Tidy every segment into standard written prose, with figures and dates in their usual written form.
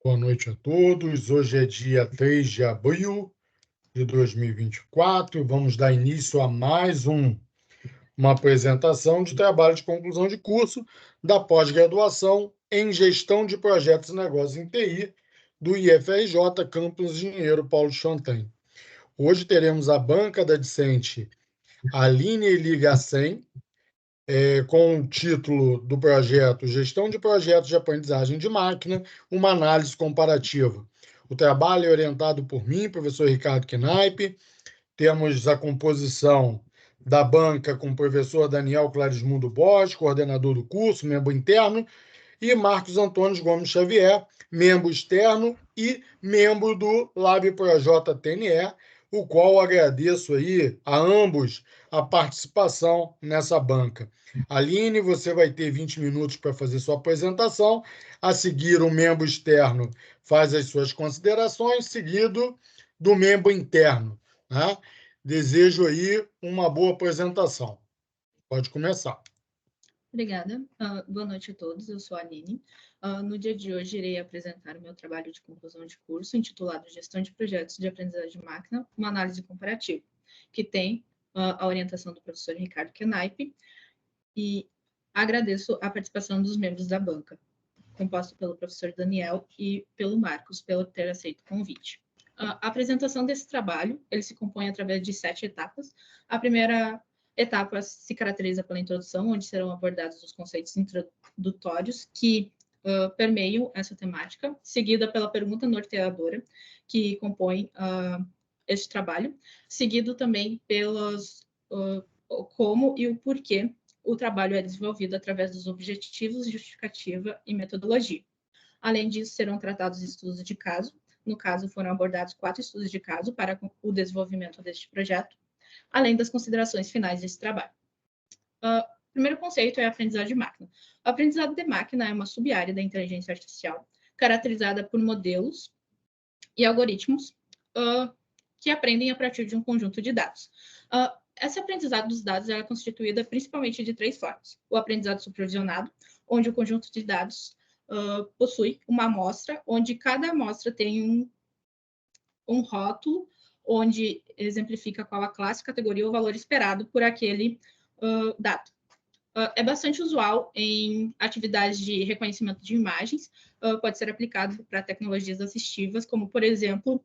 Boa noite a todos. Hoje é dia 3 de abril de 2024 e vamos dar início a mais uma apresentação de trabalho de conclusão de curso da pós-graduação em Gestão de Projetos e Negócios em TI do IFRJ Campus Engenheiro Paulo Chantan. Hoje teremos a banca da discente Aline Ligacem, com o título do projeto Gestão de Projetos de Aprendizagem de Máquina, uma análise comparativa. O trabalho é orientado por mim, professor Ricardo Knaip. Temos a composição da banca com o professor Daniel Clarismundo Borges, coordenador do curso, membro interno, e Marcos Antônio Gomes Xavier, membro externo e membro do LabProJ TNE, o qual agradeço aí a ambos a participação nessa banca. Aline, você vai ter 20 minutos para fazer sua apresentação. A seguir, o membro externo faz as suas considerações, seguido do membro interno. Né? Desejo aí uma boa apresentação. Pode começar. Obrigada. Boa noite a todos. Eu sou a Aline. No dia de hoje, irei apresentar o meu trabalho de conclusão de curso, intitulado Gestão de Projetos de Aprendizagem de Máquina, uma análise comparativa, que tem a orientação do professor Ricardo Knaip, e agradeço a participação dos membros da banca, composto pelo professor Daniel e pelo Marcos, pelo ter aceito o convite. A apresentação desse trabalho, ele se compõe através de 7 etapas. A primeira etapa se caracteriza pela introdução, onde serão abordados os conceitos introdutórios que permeiam essa temática, seguida pela pergunta norteadora, que compõe este trabalho, seguido também pelos como e o porquê o trabalho é desenvolvido através dos objetivos, justificativa e metodologia. Além disso, serão tratados estudos de caso. No caso, foram abordados 4 estudos de caso para o desenvolvimento deste projeto, além das considerações finais desse trabalho. O primeiro conceito é a aprendizagem de máquina. O aprendizado de máquina é uma sub-área da inteligência artificial, caracterizada por modelos e algoritmos que aprendem a partir de um conjunto de dados. Esse aprendizado dos dados é constituída principalmente de 3 formas. O aprendizado supervisionado, onde o conjunto de dados possui uma amostra, onde cada amostra tem um rótulo, onde exemplifica qual a classe, categoria ou valor esperado por aquele dado. É bastante usual em atividades de reconhecimento de imagens, pode ser aplicado para tecnologias assistivas, como, por exemplo,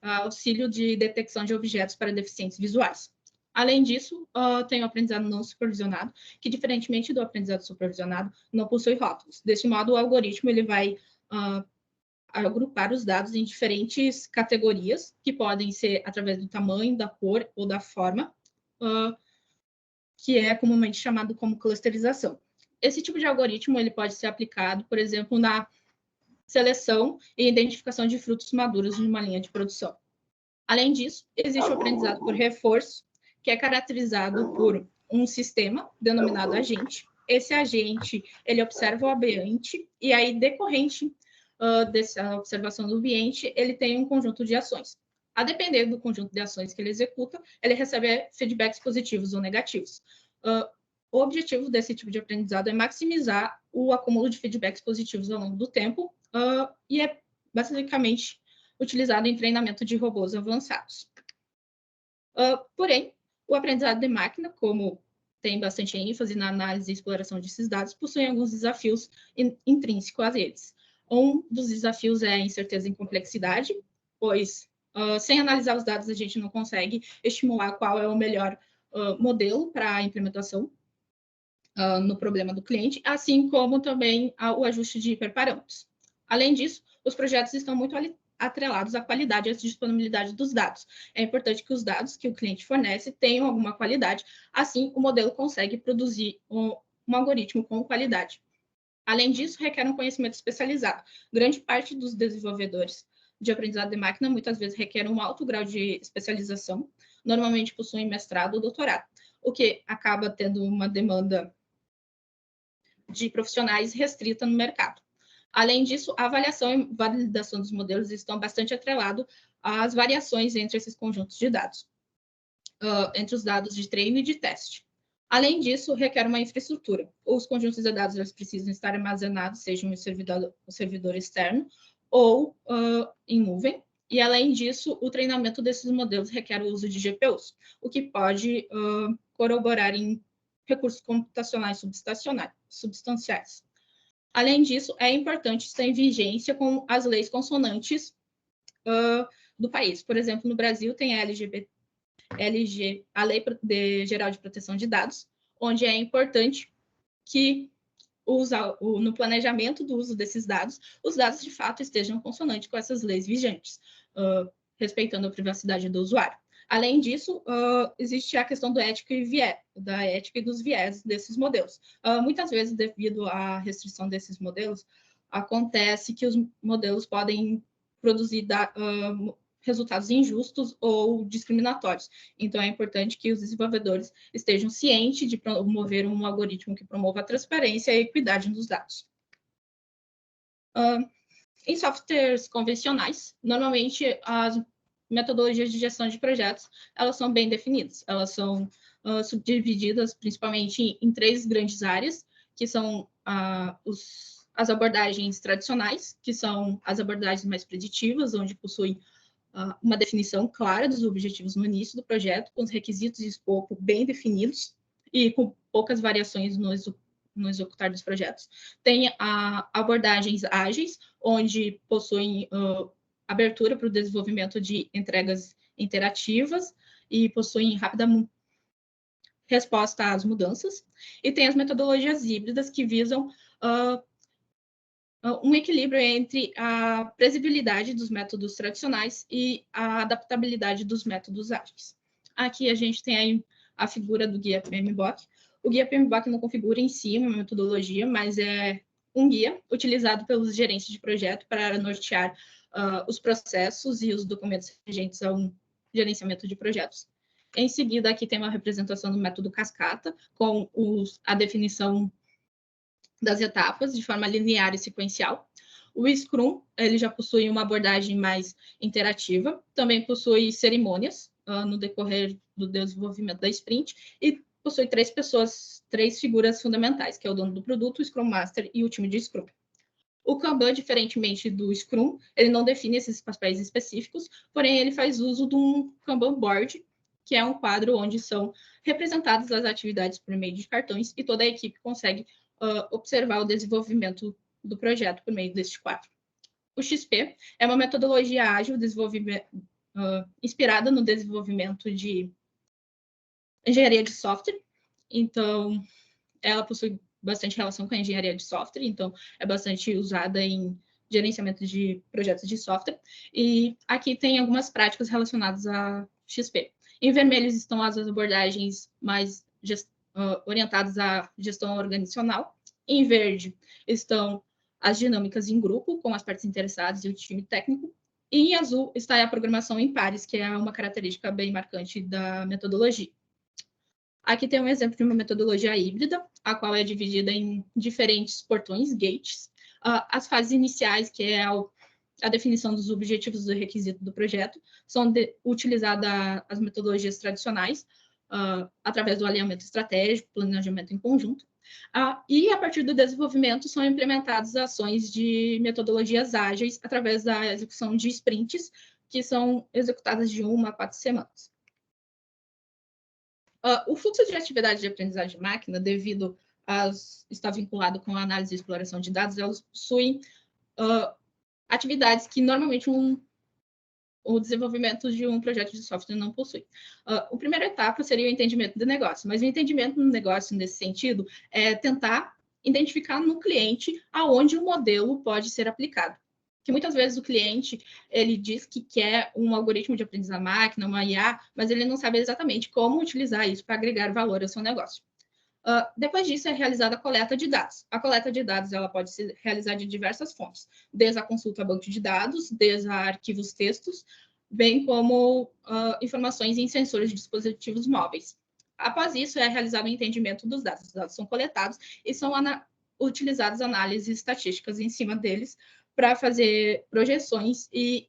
auxílio de detecção de objetos para deficientes visuais. Além disso, tem o aprendizado não supervisionado, que, diferentemente do aprendizado supervisionado, não possui rótulos. Desse modo, o algoritmo ele vai agrupar os dados em diferentes categorias, que podem ser através do tamanho, da cor ou da forma, que é comumente chamado como clusterização. Esse tipo de algoritmo ele pode ser aplicado, por exemplo, na seleção e identificação de frutos maduros de uma linha de produção. Além disso, existe o aprendizado por reforço, que é caracterizado por um sistema denominado agente. Esse agente, ele observa o ambiente e aí, decorrente dessa observação do ambiente, ele tem um conjunto de ações. A depender do conjunto de ações que ele executa, ele recebe feedbacks positivos ou negativos. O objetivo desse tipo de aprendizado é maximizar o acúmulo de feedbacks positivos ao longo do tempo e é basicamente utilizado em treinamento de robôs avançados. Porém, o aprendizado de máquina, como tem bastante ênfase na análise e exploração desses dados, possui alguns desafios intrínsecos a eles. Um dos desafios é a incerteza em complexidade, pois, sem analisar os dados, a gente não consegue estimular qual é o melhor modelo para a implementação no problema do cliente, assim como também o ajuste de hiperparâmetros. Além disso, os projetos estão muito atrelados à qualidade e à disponibilidade dos dados. É importante que os dados que o cliente fornece tenham alguma qualidade, assim o modelo consegue produzir um algoritmo com qualidade. Além disso, requer um conhecimento especializado. Grande parte dos desenvolvedores de aprendizado de máquina muitas vezes requer um alto grau de especialização, normalmente possuem mestrado ou doutorado, o que acaba tendo uma demanda de profissionais restrita no mercado. Além disso, a avaliação e validação dos modelos estão bastante atrelados às variações entre esses conjuntos de dados, entre os dados de treino e de teste. Além disso, requer uma infraestrutura. Os conjuntos de dados eles precisam estar armazenados, seja em um servidor externo ou em nuvem. E, além disso, o treinamento desses modelos requer o uso de GPUs, o que pode corroborar em recursos computacionais substanciais. Além disso, é importante estar em vigência com as leis consonantes do país. Por exemplo, no Brasil tem a a Lei Geral de Proteção de Dados, onde é importante que no planejamento do uso desses dados, os dados de fato estejam consonantes com essas leis vigentes, respeitando a privacidade do usuário. Além disso, existe a questão da ética e dos viés desses modelos. Muitas vezes, devido à restrição desses modelos, acontece que os modelos podem produzir resultados injustos ou discriminatórios. Então, é importante que os desenvolvedores estejam cientes de promover um algoritmo que promova a transparência e a equidade dos dados. Em softwares convencionais, normalmente as metodologias de gestão de projetos, elas são bem definidas. Elas são subdivididas principalmente em 3 grandes áreas, que são as abordagens tradicionais, que são as abordagens mais preditivas, onde possuem uma definição clara dos objetivos no início do projeto, com os requisitos e escopo bem definidos e com poucas variações no executar dos projetos. Tem abordagens ágeis, onde possuem abertura para o desenvolvimento de entregas interativas e possuem rápida resposta às mudanças. E tem as metodologias híbridas, que visam um equilíbrio entre a previsibilidade dos métodos tradicionais e a adaptabilidade dos métodos ágeis. Aqui a gente tem aí a figura do guia PMBOK. O guia PMBOK não configura em si uma metodologia, mas é um guia utilizado pelos gerentes de projeto para nortear os processos e os documentos regentes a um gerenciamento de projetos. Em seguida, aqui tem uma representação do método cascata, com a definição das etapas de forma linear e sequencial. O Scrum, ele já possui uma abordagem mais interativa, também possui cerimônias no decorrer do desenvolvimento da sprint e possui 3 figuras fundamentais, que é o dono do produto, o Scrum Master e o time de Scrum. O Kanban, diferentemente do Scrum, ele não define esses papéis específicos, porém ele faz uso de um Kanban Board, que é um quadro onde são representadas as atividades por meio de cartões e toda a equipe consegue observar o desenvolvimento do projeto por meio deste quadro. O XP é uma metodologia ágil inspirada no desenvolvimento de engenharia de software. Então, ela possui bastante relação com a engenharia de software, então é bastante usada em gerenciamento de projetos de software. E aqui tem algumas práticas relacionadas a XP. Em vermelho estão as abordagens mais orientadas à gestão organizacional. Em verde estão as dinâmicas em grupo, com as partes interessadas e o time técnico. E em azul está a programação em pares, que é uma característica bem marcante da metodologia. Aqui tem um exemplo de uma metodologia híbrida, a qual é dividida em diferentes portões, gates. As fases iniciais, que é a definição dos objetivos e requisitos do projeto, são utilizadas as metodologias tradicionais, através do alinhamento estratégico, planejamento em conjunto. E, a partir do desenvolvimento, são implementadas ações de metodologias ágeis através da execução de sprints, que são executadas de 1 a 4 semanas. O fluxo de atividade de aprendizagem de máquina, devido a estar vinculado com a análise e exploração de dados, elas possuem atividades que normalmente o desenvolvimento de um projeto de software não possui. A primeira etapa seria o entendimento do negócio, mas o entendimento do negócio, nesse sentido, é tentar identificar no cliente aonde o modelo pode ser aplicado. Que muitas vezes o cliente, ele diz que quer um algoritmo de aprendizagem máquina, uma IA, mas ele não sabe exatamente como utilizar isso para agregar valor ao seu negócio. Depois disso, é realizada a coleta de dados. A coleta de dados ela pode ser realizada de diversas fontes, desde a consulta a banco de dados, desde a arquivos textos, bem como informações em sensores de dispositivos móveis. Após isso, é realizado o entendimento dos dados. Os dados são coletados e são utilizadas análises estatísticas em cima deles para fazer projeções e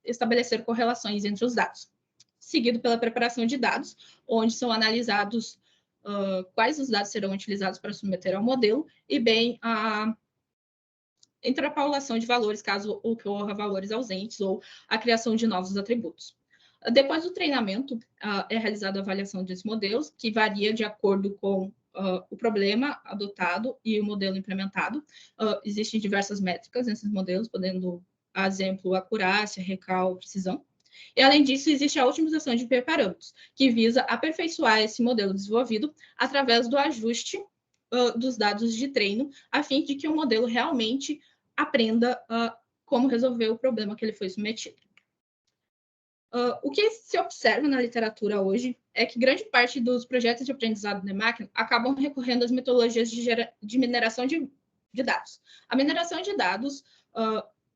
estabelecer correlações entre os dados. Seguido pela preparação de dados, onde são analisados quais os dados serão utilizados para submeter ao modelo, e bem a interpolação de valores, caso ocorra valores ausentes, ou a criação de novos atributos. Depois do treinamento, é realizada a avaliação desses modelos, que varia de acordo com o problema adotado e o modelo implementado. Existem diversas métricas nesses modelos, podendo, a exemplo, acurácia, recal, precisão. E, além disso, existe a otimização de parâmetros, que visa aperfeiçoar esse modelo desenvolvido através do ajuste dos dados de treino, a fim de que o modelo realmente aprenda como resolver o problema que ele foi submetido. O que se observa na literatura hoje é que grande parte dos projetos de aprendizado de máquina acabam recorrendo às metodologias de mineração de dados. A mineração de dados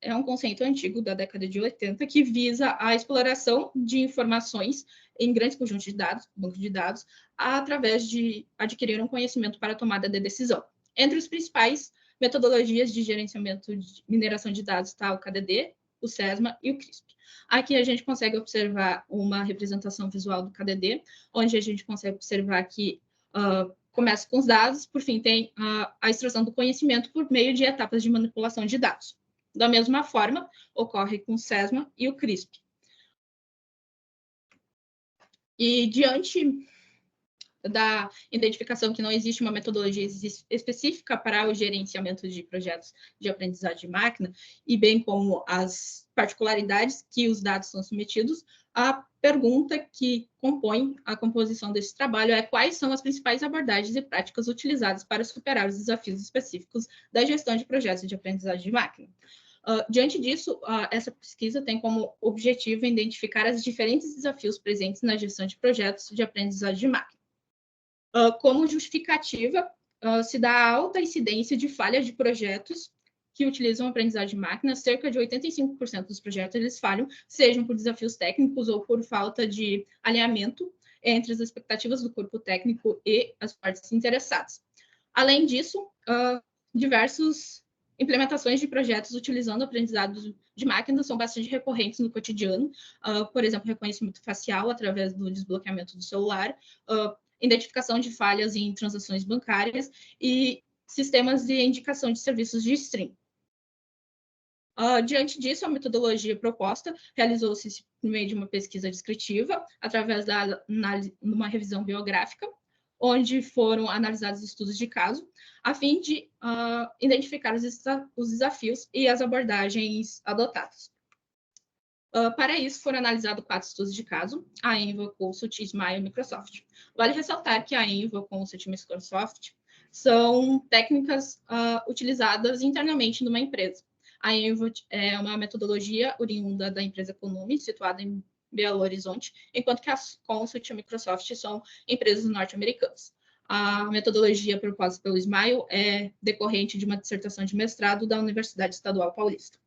é um conceito antigo da década de 80 que visa a exploração de informações em grandes conjuntos de dados, bancos de dados, através de adquirir um conhecimento para a tomada de decisão. Entre os principais metodologias de gerenciamento de mineração de dados está o KDD, o SESMA e o CRISP. Aqui a gente consegue observar uma representação visual do KDD, onde a gente consegue observar que começa com os dados, por fim tem a extração do conhecimento por meio de etapas de manipulação de dados. Da mesma forma, ocorre com o SESMA e o CRISP. E diante da identificação que não existe uma metodologia específica para o gerenciamento de projetos de aprendizagem de máquina, e bem como as particularidades que os dados são submetidos, a pergunta que compõe a composição desse trabalho é quais são as principais abordagens e práticas utilizadas para superar os desafios específicos da gestão de projetos de aprendizagem de máquina. Diante disso, essa pesquisa tem como objetivo identificar os diferentes desafios presentes na gestão de projetos de aprendizagem de máquina. Como justificativa, se dá a alta incidência de falhas de projetos que utilizam aprendizagem de máquina. Cerca de 85% dos projetos eles falham, sejam por desafios técnicos ou por falta de alinhamento entre as expectativas do corpo técnico e as partes interessadas. Além disso, diversas implementações de projetos utilizando aprendizado de máquina são bastante recorrentes no cotidiano. Por exemplo, reconhecimento facial através do desbloqueamento do celular, identificação de falhas em transações bancárias e sistemas de indicação de serviços de stream. Diante disso, a metodologia proposta realizou-se por meio de uma pesquisa descritiva, através da análise, uma revisão biográfica, onde foram analisados estudos de caso, a fim de identificar os desafios e as abordagens adotadas. Para isso, foram analisados 4 estudos de caso, a Enva, Consult, Smile e Microsoft. Vale ressaltar que a Enva, Consult e Microsoft são técnicas utilizadas internamente numa empresa. A Enva é uma metodologia oriunda da empresa Konami, situada em Belo Horizonte, enquanto que a Consult e a Microsoft são empresas norte-americanas. A metodologia proposta pelo Smile é decorrente de uma dissertação de mestrado da Universidade Estadual Paulista.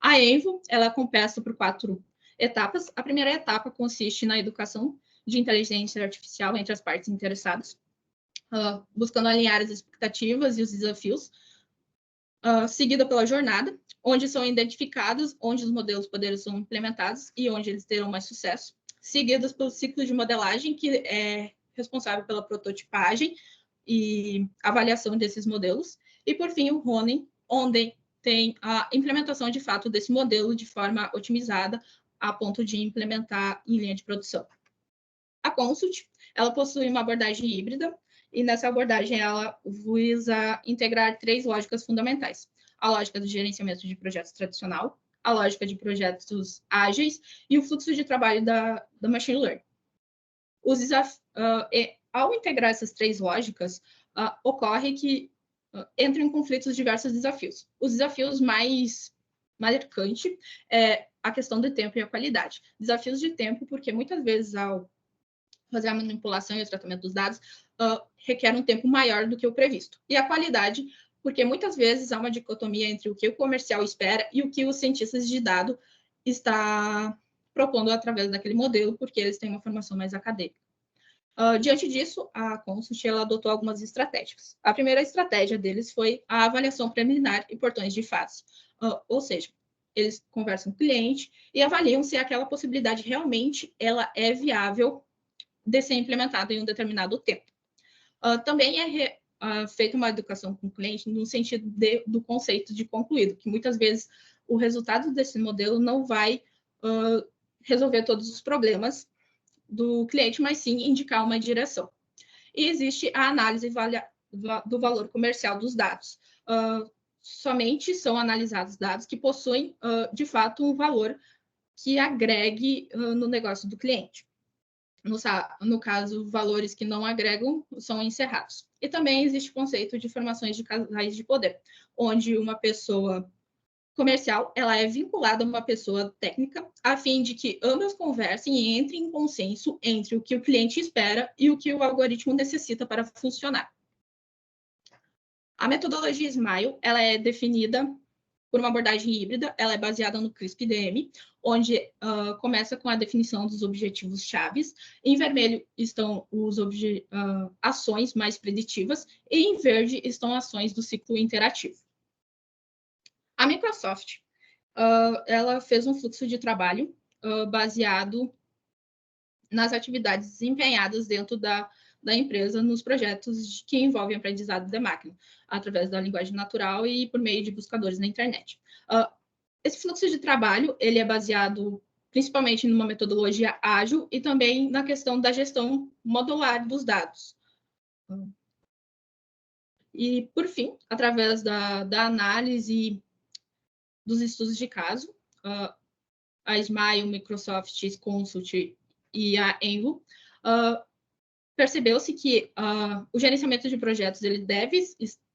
A Envo, ela é composta por 4 etapas. A primeira etapa consiste na educação de inteligência artificial entre as partes interessadas, buscando alinhar as expectativas e os desafios, seguida pela jornada, onde são identificados onde os modelos poderão ser implementados e onde eles terão mais sucesso, seguidas pelo ciclo de modelagem, que é responsável pela prototipagem e avaliação desses modelos, e, por fim, o running, onde tem a implementação, de fato, desse modelo de forma otimizada, a ponto de implementar em linha de produção. A Consult, ela possui uma abordagem híbrida, e nessa abordagem ela visa integrar 3 lógicas fundamentais: a lógica do gerenciamento de projetos tradicional, a lógica de projetos ágeis e o fluxo de trabalho da Machine Learning. Ao integrar essas 3 lógicas, ocorre que entram em conflitos diversos desafios. Os desafios mais marcantes é a questão do tempo e a qualidade. Desafios de tempo, porque muitas vezes, ao fazer a manipulação e o tratamento dos dados, requer um tempo maior do que o previsto. E a qualidade, porque muitas vezes há uma dicotomia entre o que o comercial espera e o que os cientistas de dado estão propondo através daquele modelo, porque eles têm uma formação mais acadêmica. Diante disso, a Consult ela adotou algumas estratégias. A primeira estratégia deles foi a avaliação preliminar e portões de fase. Ou seja, eles conversam com o cliente e avaliam se aquela possibilidade realmente ela é viável de ser implementada em um determinado tempo. Também é feita uma educação com o cliente no sentido do conceito de concluído, que muitas vezes o resultado desse modelo não vai resolver todos os problemas do cliente, mas sim indicar uma direção. E existe a análise do valor comercial dos dados. Somente são analisados dados que possuem, de fato, um valor que agregue no negócio do cliente. No caso, valores que não agregam são encerrados. E também existe o conceito de formações de casais de poder, onde uma pessoa comercial ela é vinculada a uma pessoa técnica, a fim de que ambas conversem e entrem em consenso entre o que o cliente espera e o que o algoritmo necessita para funcionar. A metodologia Smile ela é definida por uma abordagem híbrida, ela é baseada no CRISP-DM, onde começa com a definição dos objetivos chaves. Em vermelho estão ações mais preditivas e em verde estão ações do ciclo interativo. A Microsoft ela fez um fluxo de trabalho baseado nas atividades desempenhadas dentro da empresa nos projetos que envolvem aprendizado da máquina, através da linguagem natural e por meio de buscadores na internet. Esse fluxo de trabalho ele é baseado principalmente numa metodologia ágil e também na questão da gestão modular dos dados. E, por fim, através da análise dos estudos de caso, a Smile, Microsoft Consult e a Envo, percebeu-se que o gerenciamento de projetos ele deve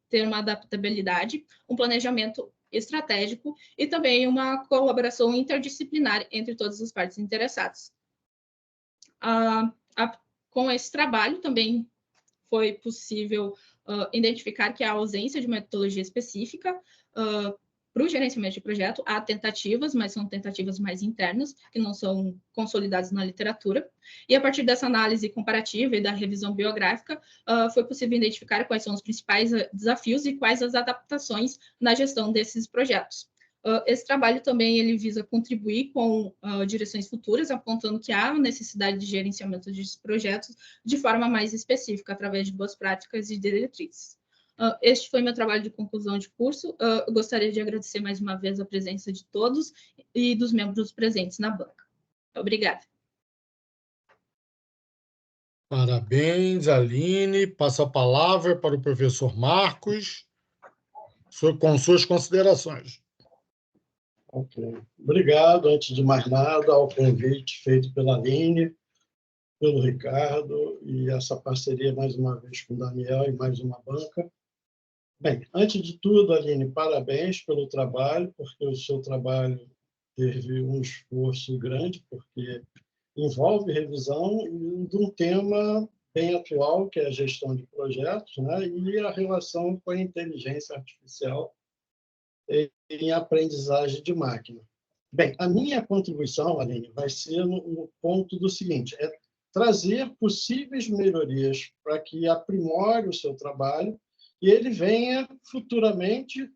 ter uma adaptabilidade, um planejamento estratégico e também uma colaboração interdisciplinar entre todas as partes interessadas. Com esse trabalho, também foi possível identificar que a ausência de metodologia específica para o gerenciamento de projeto, há tentativas, mas são tentativas mais internas, que não são consolidadas na literatura. E a partir dessa análise comparativa e da revisão biográfica, foi possível identificar quais são os principais desafios e quais as adaptações na gestão desses projetos. Esse trabalho também ele visa contribuir com direções futuras, apontando que há necessidade de gerenciamento de projetos de forma mais específica, através de boas práticas e diretrizes. Este foi meu trabalho de conclusão de curso. Eu gostaria de agradecer mais uma vez a presença de todos e dos membros presentes na banca. Obrigada. Parabéns, Aline. Passo a palavra para o professor Marcos, com suas considerações. Ok. Obrigado, antes de mais nada, ao convite feito pela Aline, pelo Ricardo, e essa parceria, mais uma vez, com o Daniel e mais uma banca. Bem, antes de tudo, Aline, parabéns pelo trabalho, porque o seu trabalho teve um esforço grande, porque envolve revisão de um tema bem atual, que é a gestão de projetos, né? E a relação com a inteligência artificial em aprendizagem de máquina. Bem, a minha contribuição, Aline, vai ser no ponto do seguinte, é trazer possíveis melhorias para que aprimore o seu trabalho e ele venha futuramente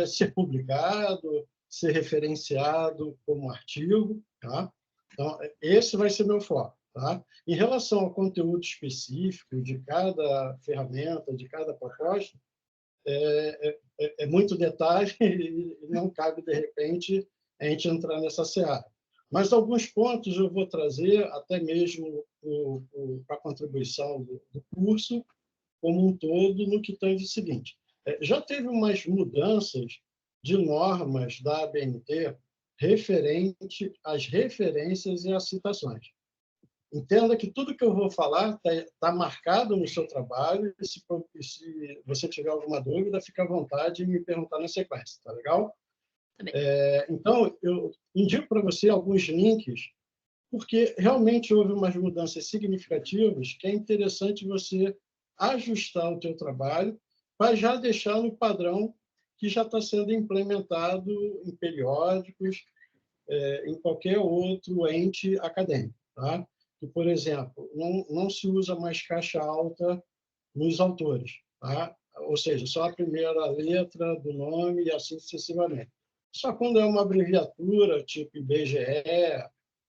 ser publicado, ser referenciado como artigo, tá? Então, esse vai ser meu foco, tá? Em relação ao conteúdo específico de cada ferramenta, de cada proposta, é muito detalhe e não cabe, de repente, a gente entrar nessa seara. Mas alguns pontos eu vou trazer, até mesmo para a contribuição do curso, como um todo, no que tange o seguinte. Já teve umas mudanças de normas da ABNT referente às referências e às citações. Entenda que tudo que eu vou falar está marcado no seu trabalho, e se você tiver alguma dúvida, fique à vontade de me perguntar na sequência, tá legal? Então, eu indico para você alguns links, porque realmente houve umas mudanças significativas que é interessante você ajustar o teu trabalho para já deixar no padrão que já está sendo implementado em periódicos, em qualquer outro ente acadêmico, tá? Que, por exemplo, não se usa mais caixa alta nos autores, tá? Ou seja, só a primeira letra do nome e assim sucessivamente. Só quando é uma abreviatura, tipo IBGE,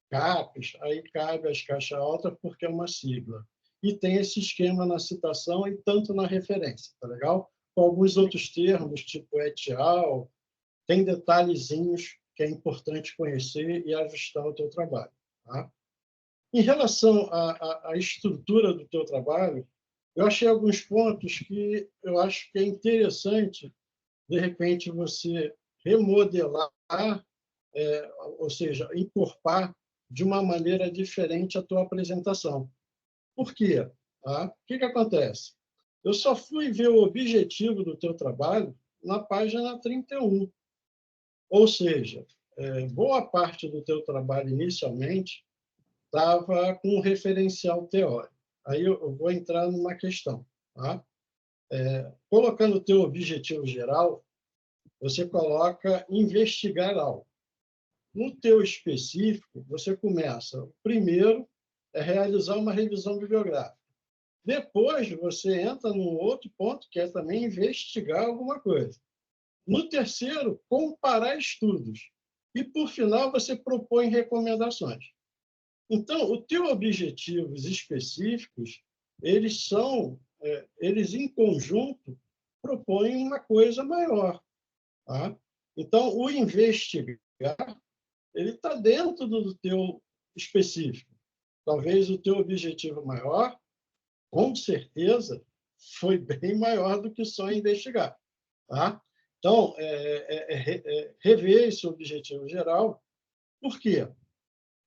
CAPES, aí cabe as caixas altas porque é uma sigla. e tem esse esquema na citação e tanto na referência, tá legal? Com alguns outros termos, tipo et al., tem detalhezinhos que é importante conhecer e ajustar o teu trabalho, tá? Em relação à estrutura do teu trabalho, eu achei alguns pontos que eu acho que é interessante, de repente, você remodelar, ou seja, encorpar de uma maneira diferente a tua apresentação. Por quê? Tá? O que acontece? Eu só fui ver o objetivo do teu trabalho na página 31. Ou seja, boa parte do teu trabalho inicialmente estava com um referencial teórico. Aí eu vou entrar numa questão. Tá? Colocando o teu objetivo geral, você coloca investigar algo. No teu específico, você começa, primeiro, realizar uma revisão bibliográfica. Depois, você entra num outro ponto, que é também investigar alguma coisa. No terceiro, comparar estudos. E, por final, você propõe recomendações. Então, os teus objetivos específicos, eles em conjunto propõem uma coisa maior. Tá? Então, o investigar, ele está dentro do teu específico. Talvez o teu objetivo maior, com certeza, foi bem maior do que só investigar. Tá? Então, rever esse objetivo geral. Por quê?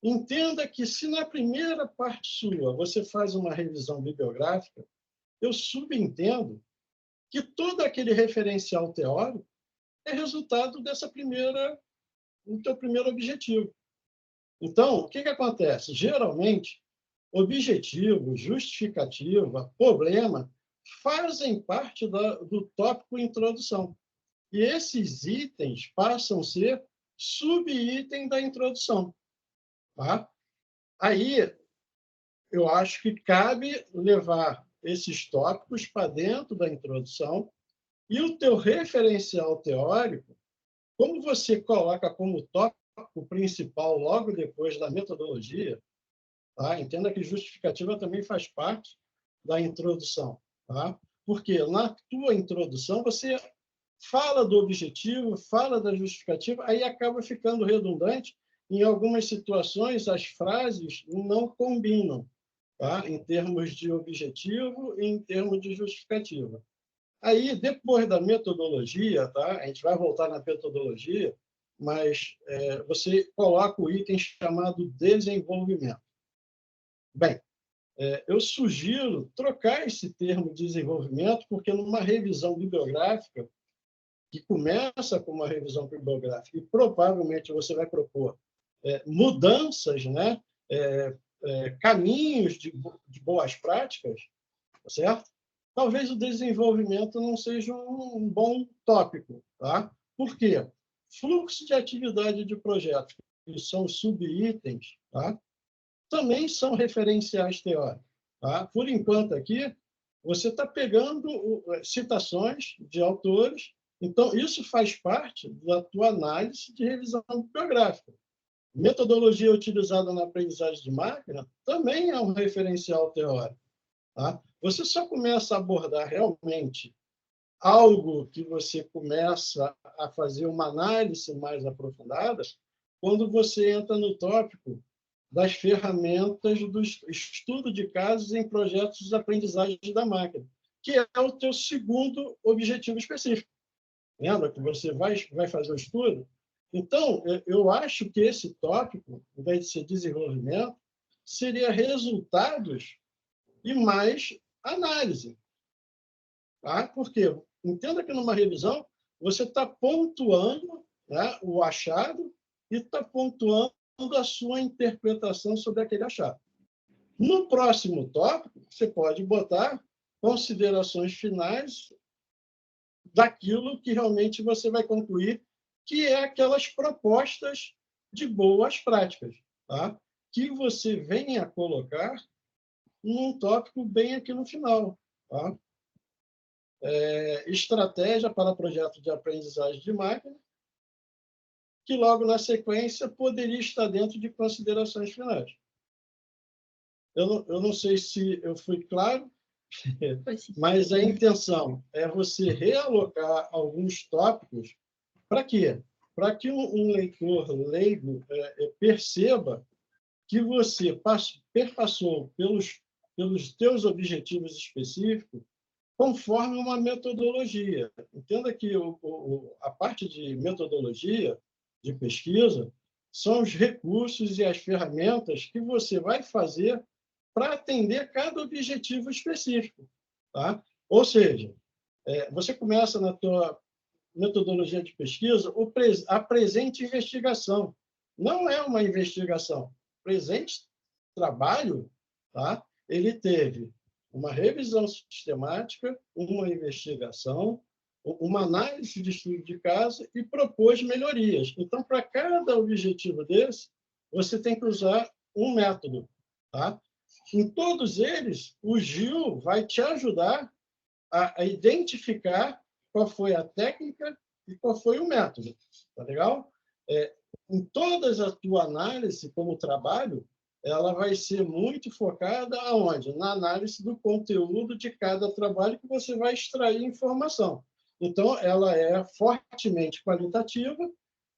Entenda que se na primeira parte sua você faz uma revisão bibliográfica, eu subentendo que todo aquele referencial teórico é resultado do teu primeiro objetivo. Então, o que acontece? Geralmente, objetivo, justificativa, problema fazem parte do tópico introdução. E esses itens passam a ser subitem da introdução. Tá? Aí, eu acho que cabe levar esses tópicos para dentro da introdução e o teu referencial teórico, como você coloca como tópico principal logo depois da metodologia, tá? Entenda que justificativa também faz parte da introdução. Tá? Porque na tua introdução você fala do objetivo, fala da justificativa, aí acaba ficando redundante. Em algumas situações, as frases não combinam, tá? Em termos de objetivo e em termos de justificativa. Aí, depois da metodologia, tá? A gente vai voltar na metodologia, mas você coloca o item chamado desenvolvimento. Bem, eu sugiro trocar esse termo desenvolvimento, porque numa revisão bibliográfica, que começa com uma revisão bibliográfica, e provavelmente você vai propor mudanças, né? Caminhos de boas práticas, certo? Talvez o desenvolvimento não seja um bom tópico. Tá? Por quê? Fluxo de atividade de projetos, que são subitens, tá? Também são referenciais teóricos. Tá? Por enquanto, aqui, você está pegando citações de autores, então isso faz parte da tua análise de revisão bibliográfica. Metodologia utilizada na aprendizagem de máquina também é um referencial teórico. Tá? Você só começa a abordar realmente algo que você começa a fazer uma análise mais aprofundada quando você entra no tópico das ferramentas do estudo de casos em projetos de aprendizagem da máquina, que é o teu segundo objetivo específico. Lembra que você vai fazer o estudo? Então, eu acho que esse tópico, ao invés de ser desenvolvimento, seria resultados e mais análise. Tá? Porque entenda que numa revisão você está pontuando, né, o achado e está pontuando a sua interpretação sobre aquele achado. No próximo tópico, você pode botar considerações finais daquilo que realmente você vai concluir, que é aquelas propostas de boas práticas, tá? Que você venha colocar num tópico bem aqui no final. Tá? Estratégia para projeto de aprendizagem de máquina, que logo na sequência poderia estar dentro de considerações finais. eu não sei se eu fui claro, Pois sim. mas a intenção é você realocar alguns tópicos. Para quê? Para que um leitor leigo perceba que você perpassou pelos teus objetivos específicos conforme uma metodologia. Entenda que a parte de metodologia, de pesquisa, são os recursos e as ferramentas que você vai fazer para atender cada objetivo específico. Tá? Ou seja, você começa na tua metodologia de pesquisa, a presente investigação. Não é uma investigação. O presente trabalho, tá? Ele teve uma revisão sistemática, uma investigação, uma análise de estudo de caso e propôs melhorias. Então, para cada objetivo desse, você tem que usar um método. Tá? Em todos eles, o Gil vai te ajudar a identificar qual foi a técnica e qual foi o método. Tá legal? Em todas a tua análise como trabalho, ela vai ser muito focada aonde? Na análise do conteúdo de cada trabalho que você vai extrair informação. Então, ela é fortemente qualitativa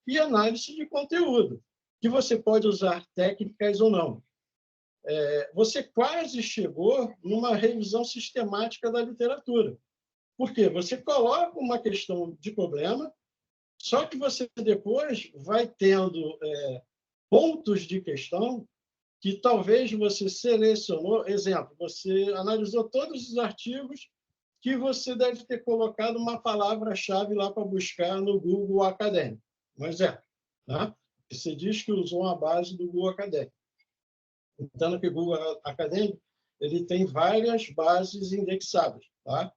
e análise de conteúdo, que você pode usar técnicas ou não. Você quase chegou numa revisão sistemática da literatura. Por quê? Você coloca uma questão de problema, só que você depois vai tendo pontos de questão que talvez você selecionou. Exemplo, você analisou todos os artigos que você deve ter colocado uma palavra-chave lá para buscar no Google Acadêmico. Mas né? Você diz que usou uma base do Google Acadêmico. Então, que o Google Acadêmico ele tem várias bases indexadas. Tá?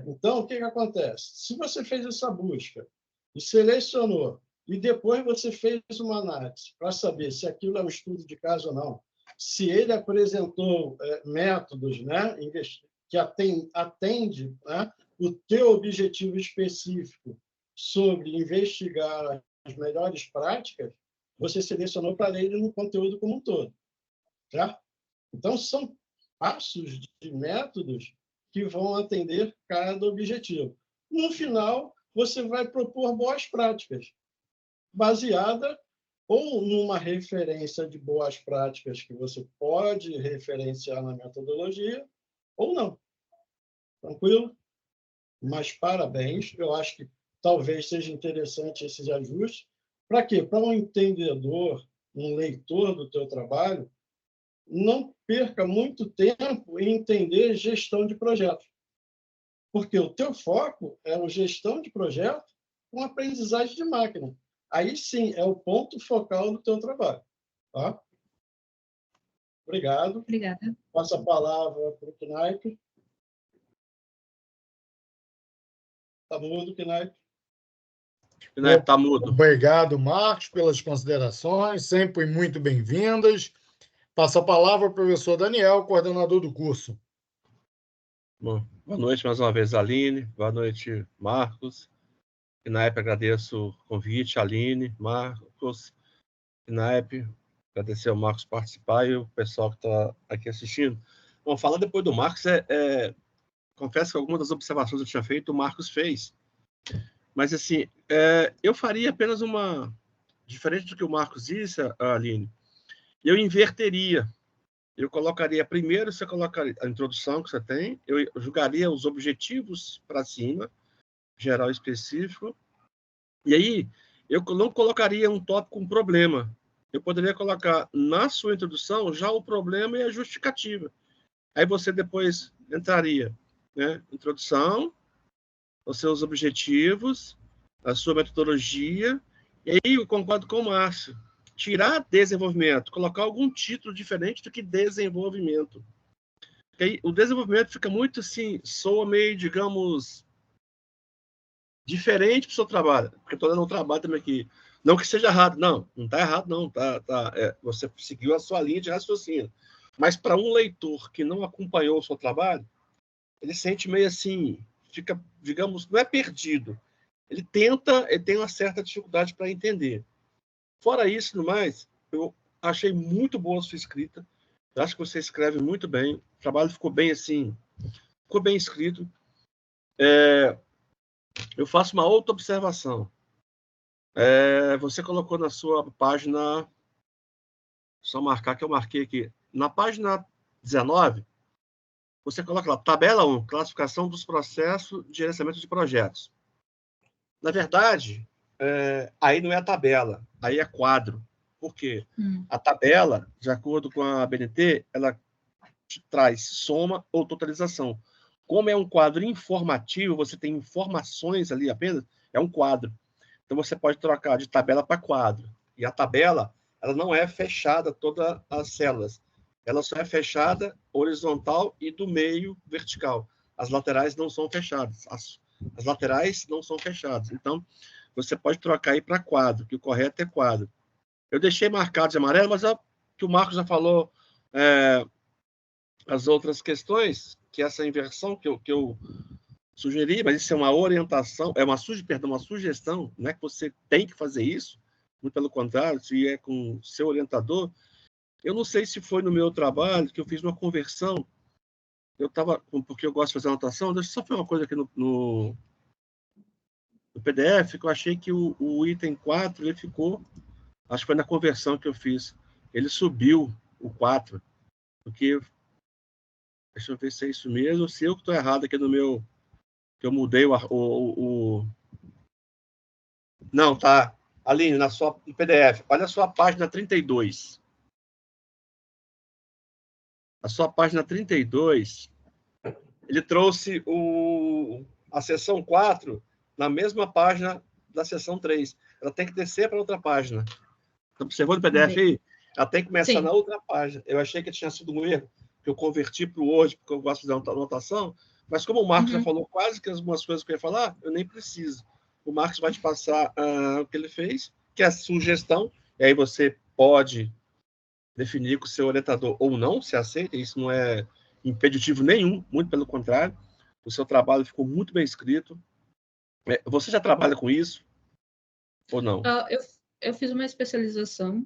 Então, o que acontece? Se você fez essa busca e selecionou, e depois você fez uma análise para saber se aquilo é um estudo de caso ou não, se ele apresentou métodos, né, que atende, né, o teu objetivo específico sobre investigar as melhores práticas, você selecionou para ele no conteúdo como um todo. Certo? Então, são passos de métodos que vão atender cada objetivo. No final, você vai propor boas práticas, baseada ou numa referência de boas práticas que você pode referenciar na metodologia, ou não. Tranquilo? Mas parabéns, eu acho que talvez seja interessante esses ajustes. Para quê? Para um entendedor, um leitor do teu trabalho, não perca muito tempo em entender gestão de projeto. Porque o teu foco é a gestão de projeto com aprendizagem de máquina. Aí sim, é o ponto focal do teu trabalho. Tá? Obrigado. Obrigada. Passo a palavra para o Knaip. Está mudo, Knaip? Knaip está mudo. Obrigado, Marcos, pelas considerações, sempre muito bem-vindas. Passo a palavra ao professor Daniel, coordenador do curso. Bom, boa noite mais uma vez, Aline. Boa noite, Marcos. Knaip, agradeço o convite, Aline, Marcos, Knaip, agradecer ao Marcos participar e o pessoal que está aqui assistindo. Bom, falar depois do Marcos, confesso que algumas das observações que eu tinha feito, o Marcos fez. Mas, assim, eu faria apenas uma... Diferente do que o Marcos disse, Aline, eu inverteria. Eu colocaria primeiro, você colocaria a introdução que você tem, eu julgaria os objetivos para cima, geral específico, e aí eu não colocaria um tópico com problema. Eu poderia colocar na sua introdução já o problema e a justificativa. Aí você depois entraria, né? Introdução, os seus objetivos, a sua metodologia, e aí eu concordo com o Márcio. Tirar desenvolvimento, colocar algum título diferente do que desenvolvimento. Porque aí, o desenvolvimento fica muito assim, soa meio, digamos, diferente para o seu trabalho. Porque estou dando um trabalho também aqui. Não que seja errado, não está errado, não. Você seguiu a sua linha de raciocínio. Mas para um leitor que não acompanhou o seu trabalho, ele sente meio assim, fica, digamos, não é perdido. Ele tem uma certa dificuldade para entender. Fora isso, no mais, eu achei muito boa a sua escrita. Eu acho que você escreve muito bem. O trabalho ficou bem assim, ficou bem escrito. Eu faço uma outra observação. Você colocou na sua página, só marcar que eu marquei aqui, na página 19, você coloca lá, tabela 1, classificação dos processos de gerenciamento de projetos. Na verdade, aí não é a tabela, aí é quadro. Por quê? A tabela, de acordo com a BNT, ela te traz soma ou totalização. Como é um quadro informativo, você tem informações ali apenas, é um quadro. Então, você pode trocar de tabela para quadro. E a tabela, ela não é fechada, todas as células. Ela só é fechada horizontal e do meio vertical. As laterais não são fechadas. As laterais não são fechadas. Então, você pode trocar aí para quadro, que o correto é quadro. Eu deixei marcado de amarelo, mas que o Marcos já falou as outras questões, que essa inversão que eu sugeri, mas isso é uma orientação, uma sugestão, não é que você tem que fazer isso, muito pelo contrário, se é com o seu orientador. Eu não sei se foi no meu trabalho que eu fiz uma conversão, porque eu gosto de fazer anotação, deixa eu só fazer uma coisa aqui no PDF, que eu achei que o item 4, ele ficou, acho que foi na conversão que eu fiz, ele subiu o 4, porque, deixa eu ver se é isso mesmo, ou se eu que estou errado aqui no meu, que eu mudei Não, tá. Aline, no PDF, olha a sua página 32. A sua página 32, ele trouxe a seção 4 na mesma página da seção 3. Ela tem que descer para outra página. Está observando o PDF aí? Ela tem que começar na outra página. Eu achei que tinha sido um erro, que eu converti para o Word, porque eu gosto de fazer uma anotação, mas como o Marcos já falou quase que algumas coisas que eu ia falar, eu nem preciso. O Marcos vai te passar o que ele fez, que é a sugestão, e aí você pode definir com o seu orientador ou não, se aceita, isso não é impeditivo nenhum, muito pelo contrário. O seu trabalho ficou muito bem escrito. Você já trabalha com isso ou não? Eu fiz uma especialização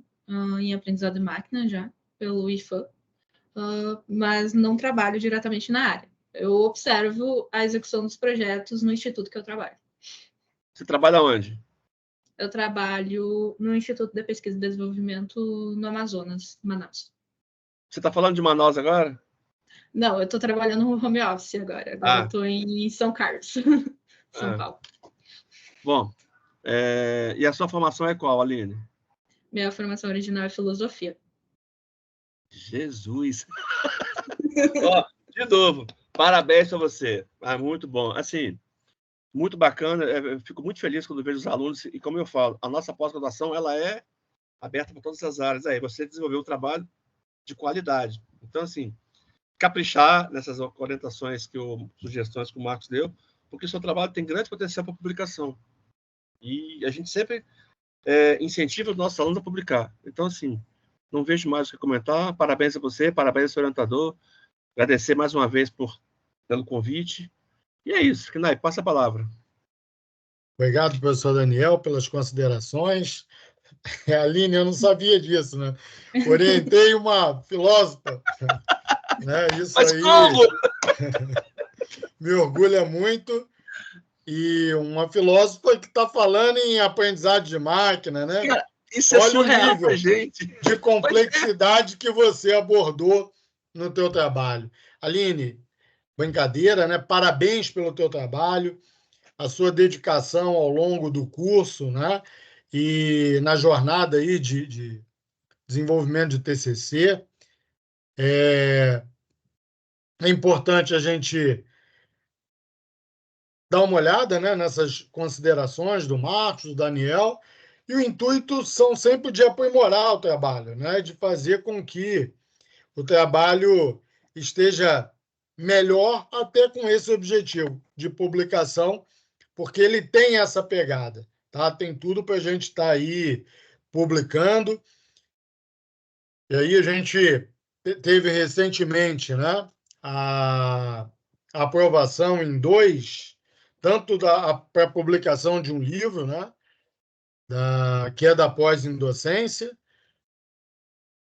em aprendizado de máquina já, pelo IFAM, mas não trabalho diretamente na área. Eu observo a execução dos projetos no instituto que eu trabalho. Você trabalha onde? Eu trabalho no Instituto de Pesquisa e Desenvolvimento no Amazonas, Manaus. Você está falando de Manaus agora? Não, eu estou trabalhando no home office agora. Agora eu estou em São Carlos, São Paulo. Bom, e a sua formação é qual, Aline? Minha formação original é filosofia. Jesus! De novo, parabéns para você. Muito bom. Assim, muito bacana. Eu fico muito feliz quando vejo os alunos. E como eu falo, a nossa pós-graduação ela é aberta para todas as áreas. Aí você desenvolveu um trabalho de qualidade. Então, assim, caprichar nessas orientações, sugestões que o Marcos deu, porque o seu trabalho tem grande potencial para publicação. E a gente sempre incentiva os nossos alunos a publicar. Então, assim, não vejo mais o que comentar. Parabéns a você, parabéns ao seu orientador. Agradecer mais uma vez pelo convite. E é isso, Knai, passa a palavra. Obrigado, professor Daniel, pelas considerações. Aline, eu não sabia disso, né? Orientei uma filósofa. Né? Isso Mas aí como? me orgulha muito. E uma filósofa que está falando em aprendizado de máquina, né? Cara, isso é surreal para gente. De complexidade que você abordou no teu trabalho. Aline, brincadeira, né? Parabéns pelo teu trabalho, a sua dedicação ao longo do curso, né? E na jornada aí de desenvolvimento de TCC. É importante a gente dar uma olhada, né, nessas considerações do Marcos, do Daniel, e o intuito são sempre de aprimorar o trabalho, né, de fazer com que o trabalho esteja melhor até com esse objetivo de publicação, porque ele tem essa pegada, tá? Tem tudo para a gente estar aí publicando. E aí a gente teve recentemente, né, a aprovação em 2, tanto para a publicação de um livro, né, que é da pós-indocência,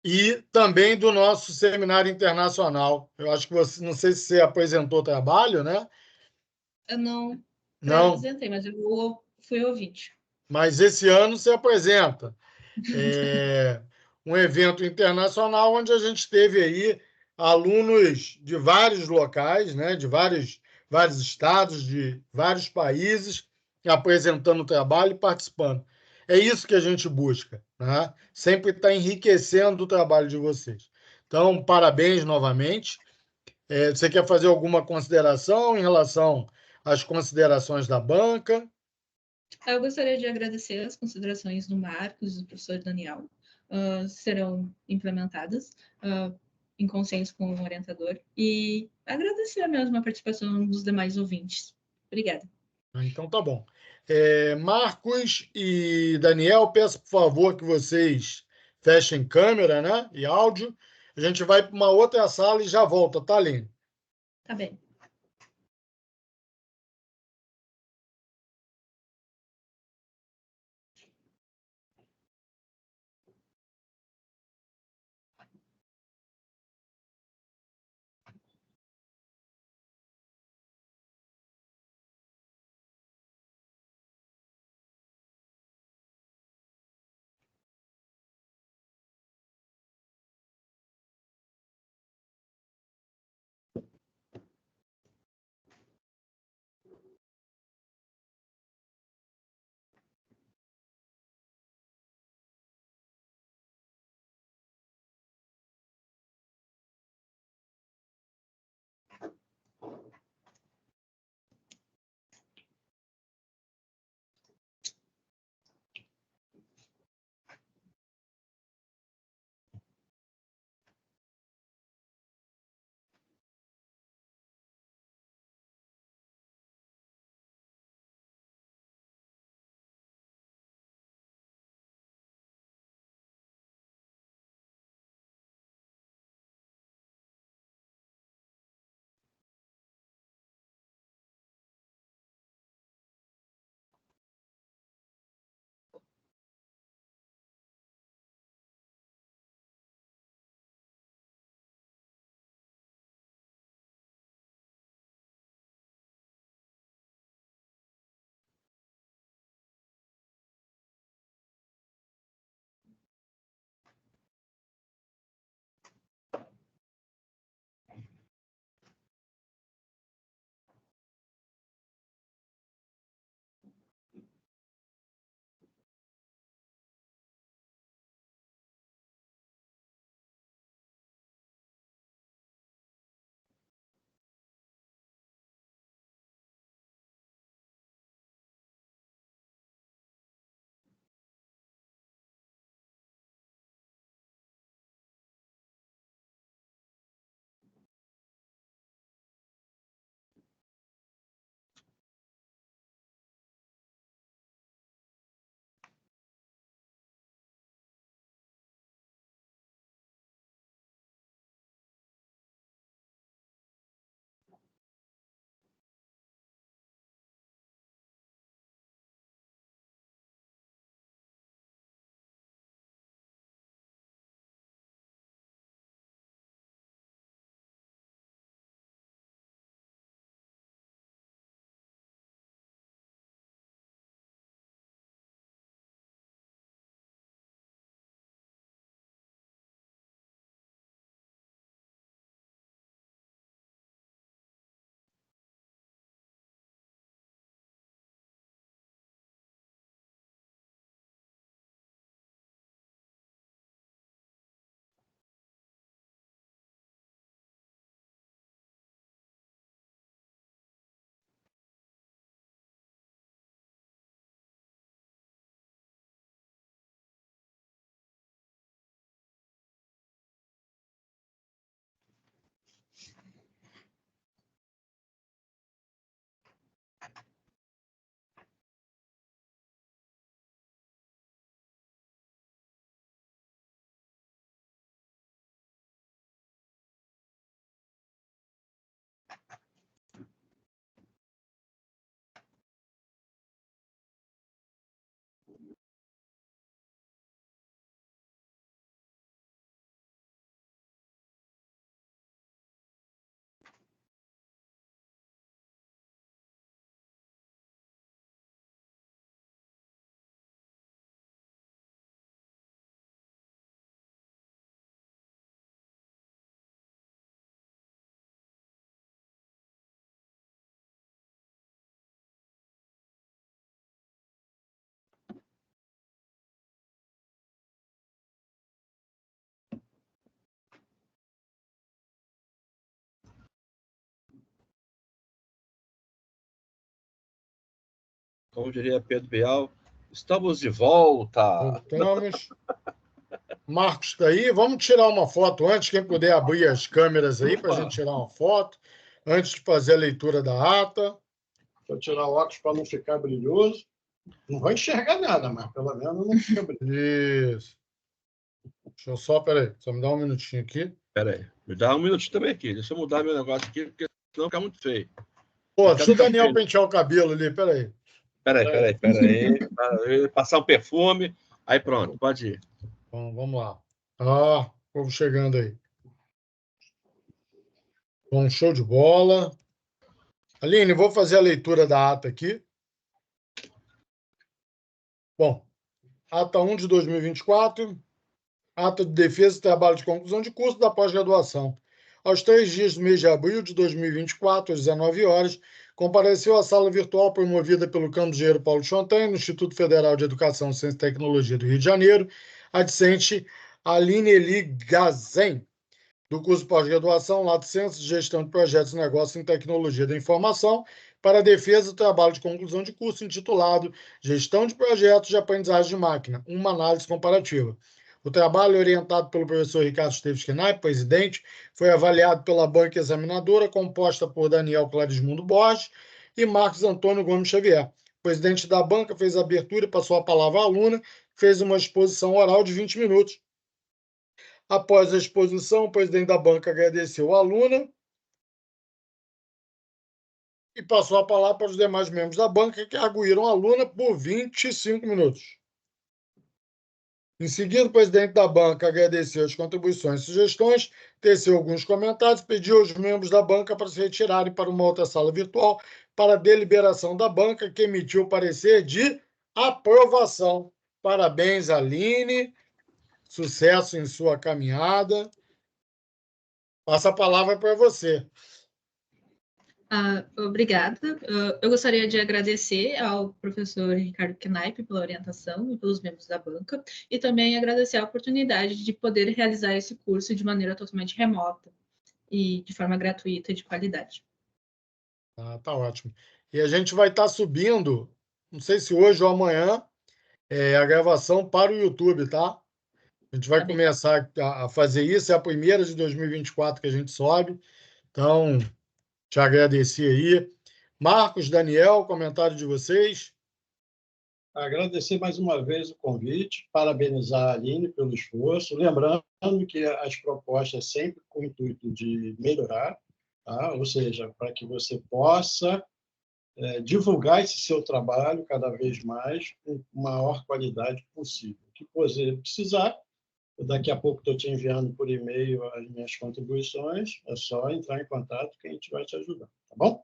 e também do nosso seminário internacional. Eu acho que você, não sei se você apresentou o trabalho, né? Eu não Não, apresentei, mas eu fui ouvinte. mas esse ano você apresenta. É um evento internacional onde a gente teve aí alunos de vários locais, né, de vários estados, de vários países, apresentando o trabalho e participando. É isso que a gente busca, né? Sempre está enriquecendo o trabalho de vocês. Então, parabéns novamente. Você quer fazer alguma consideração em relação às considerações da banca? Eu gostaria de agradecer as considerações do Marcos e do professor Daniel. Serão implementadas em consenso com o orientador. E agradecer mesmo a participação dos demais ouvintes. Obrigada. Então tá bom. Marcos e Daniel, peço por favor que vocês fechem câmera, né, e áudio. A gente vai para uma outra sala e já volta, tá, Aline? Tá bem. Como diria Pedro Bial, estamos de volta. Voltamos. Marcos está aí. Vamos tirar uma foto antes. Quem puder abrir as câmeras aí para a gente tirar uma foto, antes de fazer a leitura da ata. Deixa eu tirar o óculos para não ficar brilhoso. Não vai enxergar nada, mas pelo menos não fica brilhoso. Isso. Deixa eu só, peraí, só me dá um minutinho aqui. Peraí, me dá um minutinho também aqui. Deixa eu mudar meu negócio aqui, porque senão fica muito feio. Pô, deixa o Daniel pentear o cabelo ali, peraí. Peraí. Passar um perfume. Aí pronto, pode ir. Bom, vamos lá. Ah, povo chegando aí. Bom, show de bola. Aline, vou fazer a leitura da ata aqui. Bom, ata 1 de 2024, ata de defesa e trabalho de conclusão de curso da pós-graduação. Aos 3 dias do mês de abril de 2024, às 19 horas, compareceu à sala virtual promovida pelo Campus Engenheiro Paulo de Chontain, no Instituto Federal de Educação, Ciência e Tecnologia do Rio de Janeiro, a discente Aline Eli Gazen, do curso pós-graduação Lato Senso de Gestão de Projetos e Negócios em Tecnologia da Informação, para a defesa do trabalho de conclusão de curso intitulado Gestão de Projetos de Aprendizagem de Máquina, uma análise comparativa. O trabalho, orientado pelo professor Ricardo Esteves Knaip, presidente, foi avaliado pela banca examinadora, composta por Daniel Clarismundo Borges e Marcos Antônio Gomes Xavier. O presidente da banca fez a abertura e passou a palavra à aluna, que fez uma exposição oral de 20 minutos. Após a exposição, o presidente da banca agradeceu a aluna e passou a palavra para os demais membros da banca, que arguíram a aluna por 25 minutos. Em seguida, o presidente da banca agradeceu as contribuições e sugestões, teceu alguns comentários e pediu aos membros da banca para se retirarem para uma outra sala virtual para a deliberação da banca, que emitiu o parecer de aprovação. Parabéns, Aline. Sucesso em sua caminhada. Passa a palavra para você. Obrigada. Eu gostaria de agradecer ao professor Ricardo Knaip pela orientação e pelos membros da banca, e também agradecer a oportunidade de poder realizar esse curso de maneira totalmente remota e de forma gratuita e de qualidade. Tá ótimo. E a gente vai estar subindo, não sei se hoje ou amanhã, a gravação para o YouTube, tá? A gente vai começar a fazer isso, é a primeira de 2024 que a gente sobe. Então, te agradecer aí. Marcos, Daniel, comentário de vocês? Agradecer mais uma vez o convite, parabenizar a Aline pelo esforço, lembrando que as propostas sempre com o intuito de melhorar, tá? Ou seja, para que você possa divulgar esse seu trabalho cada vez mais com maior qualidade possível. O que você precisar, daqui a pouco estou te enviando por e-mail as minhas contribuições, é só entrar em contato que a gente vai te ajudar, tá bom?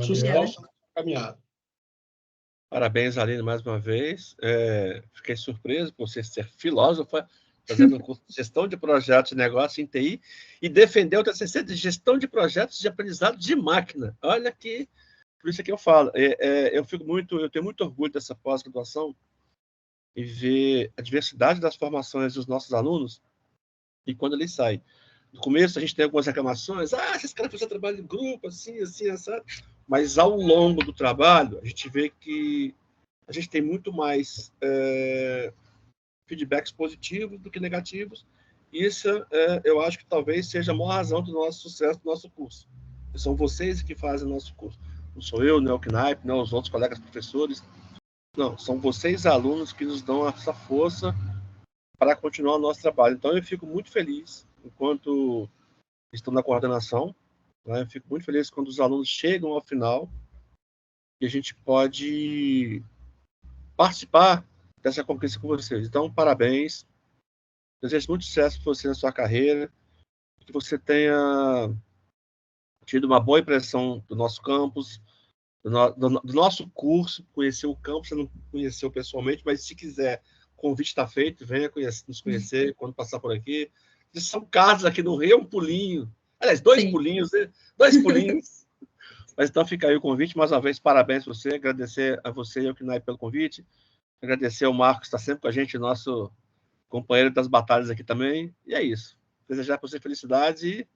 Sucesso na caminhada. Parabéns, Aline, mais uma vez. Fiquei surpreso por você ser filósofa, fazendo um curso de gestão de projetos de negócio em TI e defender o TCC de gestão de projetos de aprendizado de máquina. Olha que... Por isso é que eu falo. Eu tenho muito orgulho dessa pós-graduação e ver a diversidade das formações dos nossos alunos e quando eles saem. No começo, a gente tem algumas reclamações. Esses caras fazem trabalho em grupo, assim, assado. Mas, ao longo do trabalho, a gente vê que a gente tem muito mais feedbacks positivos do que negativos. Isso, eu acho que talvez seja a maior razão do nosso sucesso do nosso curso. São vocês que fazem o nosso curso. Não sou eu, não é o Knaip, não os outros colegas professores. Não, são vocês, alunos, que nos dão essa força para continuar o nosso trabalho. Então, eu fico muito feliz enquanto estou na coordenação. Né? Eu fico muito feliz quando os alunos chegam ao final e a gente pode participar dessa conquista com vocês. Então, parabéns. Desejo muito sucesso para você na sua carreira. Que você tenha tido uma boa impressão do nosso campus, do nosso curso, conhecer o campus. Você não conheceu pessoalmente, mas se quiser, o convite está feito, venha nos conhecer quando passar por aqui. São casas aqui no Rio, um pulinho. Aliás, dois pulinhos, né? 2 pulinhos. Mas então fica aí o convite. Mais uma vez, parabéns para você. Agradecer a você e ao Knaip pelo convite. Agradecer ao Marcos, que está sempre com a gente, nosso companheiro das batalhas aqui também. E é isso. Desejar para você felicidade e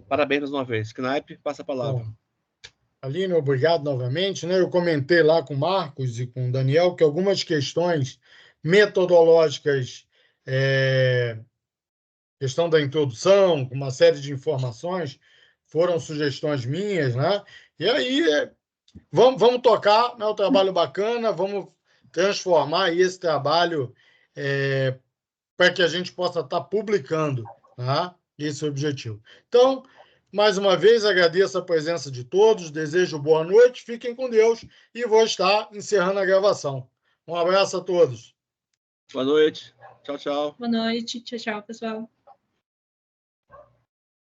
parabéns mais uma vez. Knaip, passa a palavra. Bom, Aline, obrigado novamente, né? Eu comentei lá com o Marcos e com o Daniel que algumas questões metodológicas, questão da introdução, com uma série de informações, foram sugestões minhas, né? E aí, vamos tocar, né? Um trabalho bacana, vamos transformar aí esse trabalho para que a gente possa estar publicando, tá? Esse é o objetivo. Então, mais uma vez, agradeço a presença de todos, desejo boa noite, fiquem com Deus e vou estar encerrando a gravação. Um abraço a todos. Boa noite. Tchau, tchau. Boa noite. Tchau, tchau, pessoal.